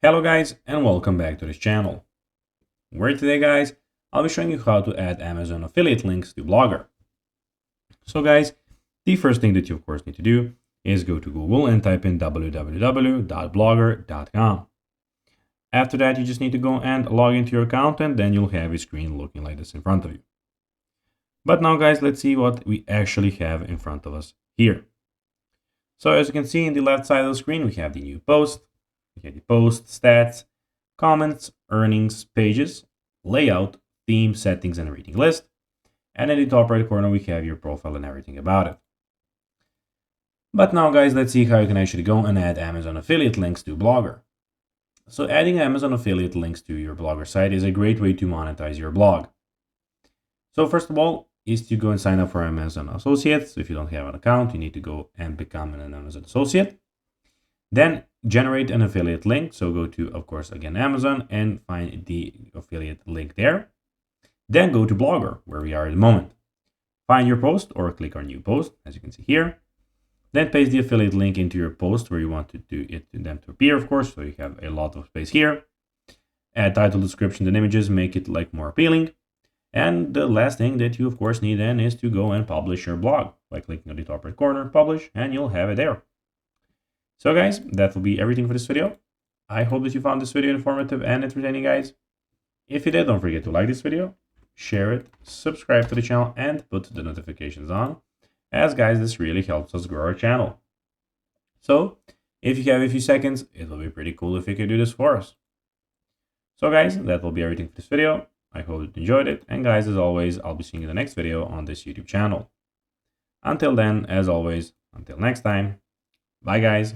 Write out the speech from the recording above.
Hello guys and welcome back to this channel, where today guys I'll be showing you how to add Amazon affiliate links to Blogger. So guys, the first thing that you of course need to do is go to Google and type in www.blogger.com. After that you just need to go and log into your account, and then you'll have a screen looking like this in front of you. But now guys, let's see what we actually have in front of us here. So as you can see in the left side of the screen, we have the new post. We have the post, stats, comments, earnings, pages, layout, theme, settings, and rating list. And in the top right corner, we have your profile and everything about it. But now guys, let's see how you can actually go and add Amazon affiliate links to Blogger. So adding Amazon affiliate links to your Blogger site is a great way to monetize your blog. So first of all is to go and sign up for Amazon Associates. If you don't have an account, you need to go and become an Amazon Associate. Then generate an affiliate link. So go to, of course, again, Amazon and find the affiliate link there. Then go to Blogger, where we are at the moment. Find your post or click on new post, as you can see here. Then paste the affiliate link into your post where you want to do it to them to appear, of course. So you have a lot of space here. Add title, description, and images, make it like more appealing. And the last thing that you, of course, need then is to go and publish your blog by clicking on the top right corner, publish, and you'll have it there. So guys, that will be everything for this video. I hope that you found this video informative and entertaining, guys. If you did, don't forget to like this video, share it, subscribe to the channel, and put the notifications on, as guys, this really helps us grow our channel. So if you have a few seconds, it will be pretty cool if you could do this for us. So guys, that will be everything for this video. I hope you enjoyed it, and guys, as always, I'll be seeing you in the next video on this YouTube channel. Until then, as always, until next time, bye guys.